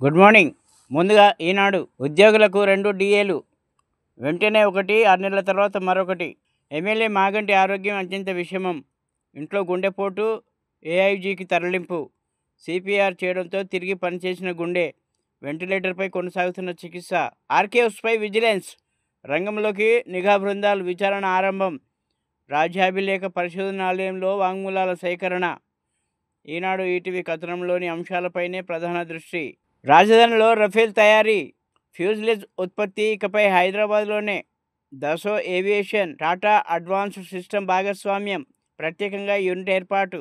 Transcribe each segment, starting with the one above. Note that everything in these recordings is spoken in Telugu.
Good morning. ముందుగా ఈనాడు ఉద్యోగులకు 2 డిఏలు, వెంటనే ఒకటి, 6 నెలల తర్వాత మరొకటి. ఎమ్మెల్యే మాగంటి ఆరోగ్యం అత్యంత విషమం. ఇంట్లో గుండెపోటు, ఏఐజీకి తరలింపు. సిపిఆర్ చేయడంతో తిరిగి పనిచేసిన గుండె. వెంటిలేటర్పై కొనసాగుతున్న చికిత్స. ఆర్కైవ్స్పై విజిలెన్స్ రంగంలోకి నిఘా బృందాలు. విచారణ ఆరంభం. రాజ్యాభిలేఖ పరిశోధనాలయంలో వాంగ్మూలాల సేకరణ. ఈనాడు ఈటీవీ కథనంలోని అంశాలపైనే ప్రధాన దృష్టి. రాజధానిలో రఫేల్ తయారీ, ఫ్యూజ్లెజ్ ఉత్పత్తి ఇకపై హైదరాబాద్లోనే. Dassault Aviation, Tata advanced system భాగస్వామ్యం. ప్రత్యేకంగా యూనిట్ ఏర్పాటు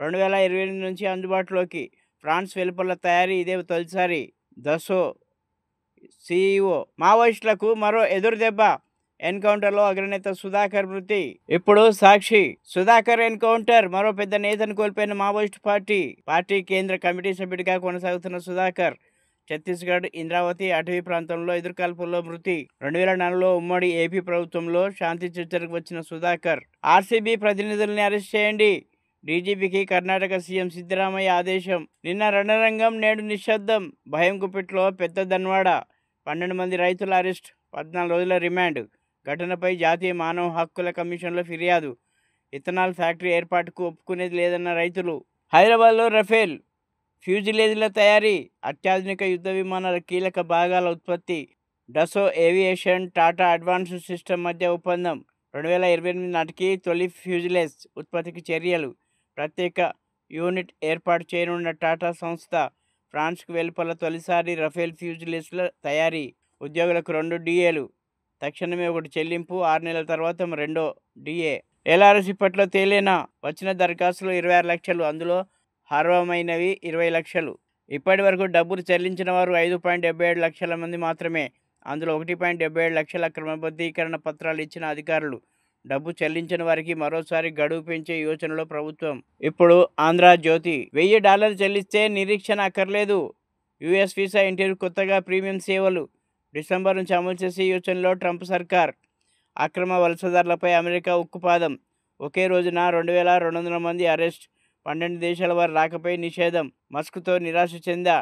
2028 నుంచి అందుబాటులోకి. ఫ్రాన్స్ వెలుపల తయారీ ఇదే తొలిసారి. దసో సీఈఓ మావోయిస్టులకు మరో ఎదురుదెబ్బ. ఎన్కౌంటర్లో అగ్రనేత సుధాకర్ మృతి. ఇప్పుడు సాక్షి. సుధాకర్ ఎన్కౌంటర్. మరో పెద్ద నేతను కోల్పోయిన మావోయిస్టు పార్టీ కేంద్ర కమిటీ సభ్యుడిగా కొనసాగుతున్న సుధాకర్ ఛత్తీస్గఢ్ ఇంద్రావతి అటవీ ప్రాంతంలో ఎదురుకాల్పుల్లో మృతి. 2004లో ఉమ్మడి ఏపీ ప్రభుత్వంలో శాంతి చర్చలకు వచ్చిన సుధాకర్. ఆర్సీబీ ప్రతినిధుల్ని అరెస్ట్ చేయండి, డీజీపీకి కర్ణాటక సీఎం సిద్ధరామయ్య ఆదేశం. నిన్న రణరంగం, నేడు నిశ్శబ్దం. భయం గుప్పిట్లో పెద్ద దన్వాడ. 12 మంది రైతుల అరెస్ట్, 14 రోజుల రిమాండ్. ఘటనపై జాతీయ మానవ హక్కుల కమిషన్లో ఫిర్యాదు. ఇథనాల్ ఫ్యాక్టరీ ఏర్పాటుకు ఒప్పుకునేది లేదన్న రైతులు. హైదరాబాద్లో రఫేల్, ఫ్యూజిలేజ్ల తయారీ, అత్యాధునిక యుద్ధ విమానాల కీలక భాగాల ఉత్పత్తి. Dassault aviation, Tata advanced system మధ్య ఒప్పందం. 2028 నాటికి తొలి ఫ్యూజిలేజ్ ఉత్పత్తికి చర్యలు. ప్రత్యేక యూనిట్ ఏర్పాటు చేయనున్న టాటా సంస్థ. ఫ్రాన్స్కు వెలుపల తొలిసారి రఫేల్ ఫ్యూజిలేజ్ల తయారీ. ఉద్యోగులకు 2 డిఏలు, తక్షణమే ఒకటి చెల్లింపు. 6 నెలల తర్వాత రెండో డిఏ. ఎల్ఆర్ఎస్ ఇప్పట్లో తేలేనా? వచ్చిన దరఖాస్తులు 26 లక్షలు, అందులో అర్హమైనవి 20 లక్షలు. ఇప్పటి వరకు డబ్బులు చెల్లించిన వారు 5.77 లక్షల మంది మాత్రమే. అందులో 1.77 లక్షల క్రమబద్ధీకరణ పత్రాలు ఇచ్చిన అధికారులు. డబ్బు చెల్లించిన వారికి మరోసారి గడువు పెంచే యోచనలో ప్రభుత్వం. ఇప్పుడు ఆంధ్రజ్యోతి. $1000 చెల్లిస్తే నిరీక్షణ అక్కర్లేదు. యుఎస్ వీసా ఇంటర్వ్యూ, కొత్తగా ప్రీమియం సేవలు. డిసెంబర్ నుంచి అమలు చేసే యోచనలో ట్రంప్ సర్కార్. అక్రమ వలసదారులపై అమెరికా ఉక్కుపాదం. ఒకే రోజున 2200 మంది అరెస్ట్. 12 దేశాల వారి రాకపై నిషేధం. మస్క్తో నిరాశ చెందా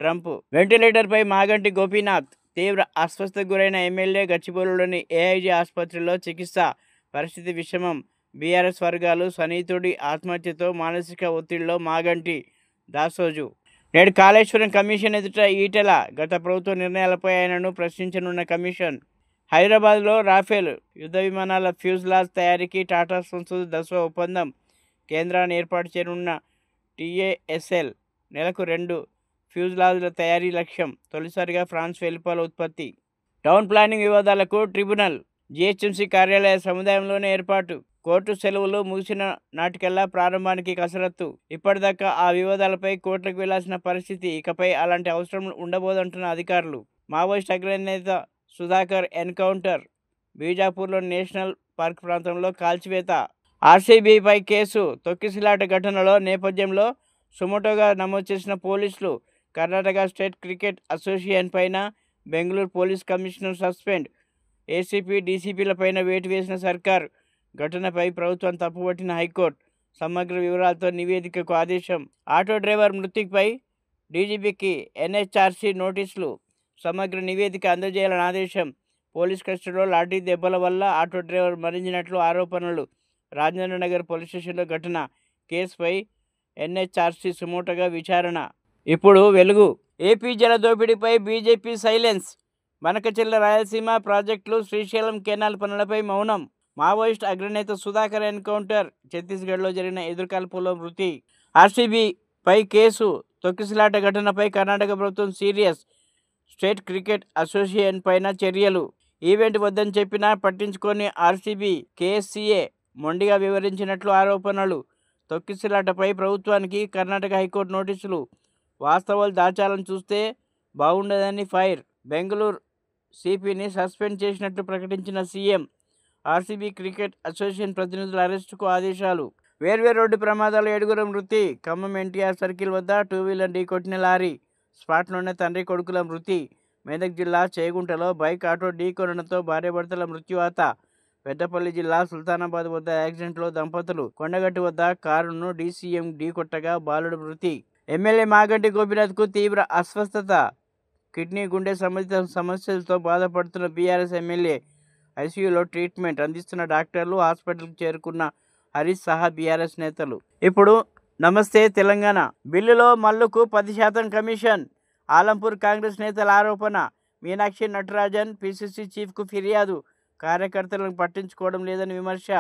ట్రంప్. వెంటిలేటర్పై మాగంటి గోపీనాథ్. తీవ్ర అస్వస్థతకు గురైన ఎమ్మెల్యే. గచ్చిబౌలిలోని ఏఐజీ ఆసుపత్రిలో చికిత్స. పరిస్థితి విషమం. బీఆర్ఎస్ వర్గాలు. సన్నిహితుడి ఆత్మహత్యతో మానసిక ఒత్తిడిలో మాగంటి. దాసోజు. నేడు కాళేశ్వరం కమిషన్ ఎదుట ఈటెల. గత ప్రభుత్వ నిర్ణయాలపై ఆయనను ప్రశ్నించనున్న కమిషన్. హైదరాబాద్లో రాఫెల్ యుద్ధ విమానాల ఫ్యూజ్లాజ్ తయారీకి టాటా సంస్థతో దసో ఒప్పందం. కేంద్రాన్ని ఏర్పాటు చేయనున్న టీఏఎస్ఎల్ నెలకు 2 ఫ్యూజ్లాజ్ల తయారీ లక్ష్యం. తొలిసారిగా ఫ్రాన్స్ వెలుపల ఉత్పత్తి. టౌన్ ప్లానింగ్ వివాదాలకు ట్రిబ్యునల్. జీహెచ్ఎంసీ కార్యాలయ సముదాయంలోనే ఏర్పాటు. కోర్టు సెలవులు ముగిసిన నాటికల్లా ప్రారంభానికి కసరత్తు. ఇప్పటిదాకా ఆ వివాదాలపై కోర్టులకు వెళ్లాల్సిన పరిస్థితి. ఇకపై అలాంటి అవసరం ఉండబోదంటున్న అధికారులు. మావోయిస్ట్ అగ్రనేత సుధాకర్ ఎన్కౌంటర్. బీజాపూర్లోని నేషనల్ పార్క్ ప్రాంతంలో కాల్చివేత. ఆర్సీబీపై కేసు. తొక్కిసలాట ఘటనలో నేపథ్యంలో సుమోటోగా నమోదు చేసిన పోలీసులు. కర్ణాటక స్టేట్ క్రికెట్ అసోసియేషన్ పైన Bengaluru police commissioner suspend. ACP, డీసీపీలపైన వేటు వేసిన సర్కార్. ఘటనపై ప్రభుత్వం తప్పుపట్టిన హైకోర్టు. సమగ్ర వివరాలతో నివేదికకు ఆదేశం. ఆటో డ్రైవర్ మృతిపై డీజీపీకి ఎన్హెచ్ఆర్సీ నోటీసులు. సమగ్ర నివేదిక అందజేయాలని ఆదేశం. పోలీస్ కస్టడీలో లాఠీ దెబ్బల వల్ల ఆటో డ్రైవర్ మరణించినట్లు ఆరోపణలు. రాజేంద్రనగర్ పోలీస్ స్టేషన్లో ఘటన. కేసుపై ఎన్హెచ్ఆర్సీ సుమోటోగా విచారణ. ఇప్పుడు వెలుగు. ఏపీ జల దోపిడీపై బీజేపీ సైలెన్స్. బనకచెర్ల రాయలసీమ ప్రాజెక్టులు, శ్రీశైలం కెనాల్ పనులపై మౌనం. మావోయిస్ట్ అగ్రనేత సుధాకర్ ఎన్కౌంటర్. ఛత్తీస్గఢ్లో జరిగిన ఎదురుకాల్పుల్లో మృతి. ఆర్సీబీపై కేసు. తొక్కిసలాట ఘటనపై కర్ణాటక ప్రభుత్వం సీరియస్. స్టేట్ క్రికెట్ అసోసియేషన్ పైన చర్యలు. ఈవెంట్ వద్దని చెప్పినా పట్టించుకొని ఆర్సీబీ, కేఎస్సీఏ మొండిగా వివరించినట్లు ఆరోపణలు. తొక్కిసలాటపై ప్రభుత్వానికి కర్ణాటక హైకోర్టు నోటీసులు. వాస్తవాలు దాచాలని చూస్తే బాగుండదని ఫైర్. బెంగళూరు సిపిని సస్పెండ్ చేసినట్లు ప్రకటించిన సీఎం. ఆర్సీబీ, క్రికెట్ అసోసియేషన్ ప్రతినిధుల అరెస్టుకు ఆదేశాలు. వేర్వేరు రోడ్డు ప్రమాదాలు, 7 మృతి. ఖమ్మం ఎన్టీఆర్ సర్కిల్ వద్ద 2 వీలర్ ఢీకొట్టిన లారీ. స్పాట్లోనే తండ్రి కొడుకుల మృతి. మెదక్ జిల్లా చేగుంటలో బైక్ ఆటో ఢీకొనడంతో భార్యాభర్తల మృత్యువాత. పెద్దపల్లి జిల్లా సుల్తానాబాద్ వద్ద యాక్సిడెంట్లో దంపతులు. కొండగట్టు వద్ద కారును డీసీఎం ఢీకొట్టగా బాలుడు మృతి. ఎమ్మెల్యే మాగంటి గోపీనాథ్కు తీవ్ర అస్వస్థత. కిడ్నీ గుండె సంబంధిత సమస్యలతో బాధపడుతున్న బీఆర్ఎస్ ఎమ్మెల్యే ఐసీయూలో ట్రీట్మెంట్ అందిస్తున్న డాక్టర్లు, హాస్పిటల్కి చేరుకున్న హరీష్ సహా బీఆర్ఎస్ నేతలు. ఇప్పుడు నమస్తే తెలంగాణ బిల్లులో మల్లుకు 10% కమిషన్. ఆలంపూర్ కాంగ్రెస్ నేతల ఆరోపణ. మీనాక్షి నటరాజన్ పీసీసీ చీఫ్కు ఫిర్యాదు. కార్యకర్తలను పట్టించుకోవడం లేదని విమర్శ.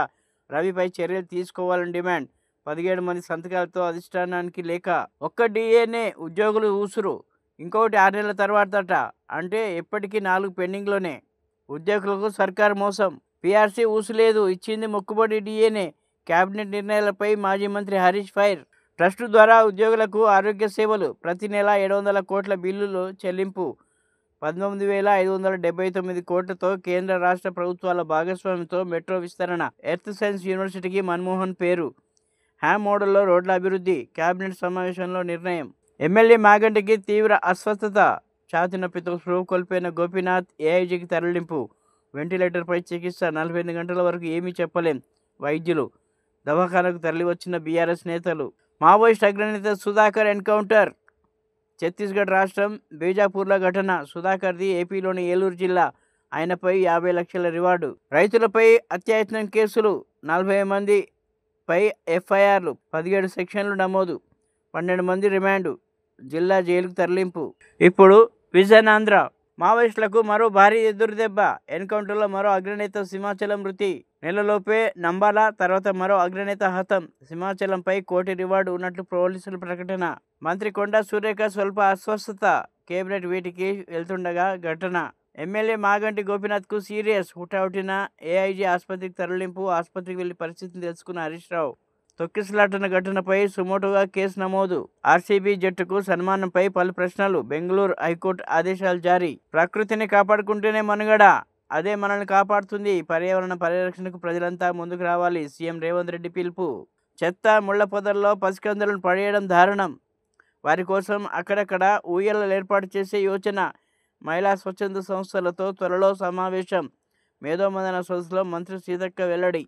రవిపై చర్యలు తీసుకోవాలని డిమాండ్. 17 మంది సంతకాలతో అధిష్టానానికి లేఖ. ఒక్క డిఏనే ఉద్యోగులు ఊసురు, ఇంకొకటి 6 నెలల తర్వాతట. అంటే ఎప్పటికీ 4 పెండింగ్లోనే. ఉద్యోగులకు సర్కారు మోసం. పీఆర్సీ ఊసులేదు, ఇచ్చింది మొక్కుబడి డిఏనే. కేబినెట్ నిర్ణయాలపై మాజీ మంత్రి హరీష్ ఫైర్. ట్రస్టు ద్వారా ఉద్యోగులకు ఆరోగ్య సేవలు. ప్రతి నెల 700 కోట్ల బిల్లులు చెల్లింపు. 19,579 కోట్లతో కేంద్ర రాష్ట్ర ప్రభుత్వాల భాగస్వామ్యంతో మెట్రో విస్తరణ. ఎర్త్ సైన్స్ యూనివర్సిటీకి మన్మోహన్ పేరు. హ్యామ్ మోడల్లో రోడ్ల అభివృద్ధి. కేబినెట్ సమావేశంలో నిర్ణయం. ఎమ్మెల్యే మాగంటికి తీవ్ర అస్వస్థత. ఛాతీ నొప్పితో స్పృహ కోల్పోయిన గోపీనాథ్ ఏఐజీకి తరలింపు. వెంటిలేటర్పై చికిత్స. 48 గంటల వరకు ఏమీ చెప్పలేం వైద్యులు. దవాఖానకు తరలివచ్చిన బీఆర్ఎస్ నేతలు. మావోయిస్ట్ అగ్రనేత సుధాకర్ ఎన్కౌంటర్. ఛత్తీస్గఢ్ రాష్ట్రం బీజాపూర్లో ఘటన. సుధాకర్ది ఏపీలోని ఏలూరు జిల్లా. ఆయనపై 50 లక్షల రివార్డు. రైతులపై అత్యాయత్నం కేసులు. 40 మందిపై ఎఫ్ఐఆర్లు. 17 సెక్షన్లు నమోదు. 12 మంది రిమాండు. జిల్లా జైలుకు తరలింపు. ఇప్పుడు విజన్ ఆంధ్ర. మావోయిస్టులకు మరో భారీ ఎదురుదెబ్బ. ఎన్కౌంటర్లో మరో అగ్రనేత సింహాచలం మృతి. నెలలోపే నంబాల తర్వాత మరో అగ్రనేత హతం. సింహాచలంపై 1 కోటి రివార్డు ఉన్నట్లు పోలీసుల ప్రకటన. మంత్రి కొండా సురేఖ స్వల్ప అస్వస్థత. కేబినెట్ వీటికి వెళ్తుండగా ఘటన. ఎమ్మెల్యే మాగంటి గోపీనాథ్కు సీరియస్. హుటాహుటిన ఏఐజీ ఆసుపత్రికి తరలింపు. ఆసుపత్రికి వెళ్లి పరిస్థితిని తెలుసుకున్న హరీష్ రావు. తొక్కిసలాటన ఘటనపై సుమోటోగా కేసు నమోదు. ఆర్సీబీ జట్టుకు సన్మానంపై పలు ప్రశ్నలు. బెంగళూరు హైకోర్టు ఆదేశాలు జారీ. ప్రకృతిని కాపాడుకుంటేనే మనుగడ, అదే మనల్ని కాపాడుతుంది. పర్యావరణ పరిరక్షణకు ప్రజలంతా ముందుకు రావాలి. సీఎం రేవంత్ రెడ్డి పిలుపు. చెత్త ముళ్ల పొదల్లో పసికందులను పడేయడం దారుణం. వారి కోసం అక్కడక్కడ ఊయలు ఏర్పాటు చేసే యోచన. మహిళా స్వచ్ఛంద సంస్థలతో త్వరలో సమావేశం. మేధోమదన సదస్సులో మంత్రి సీతక్క వెల్లడి.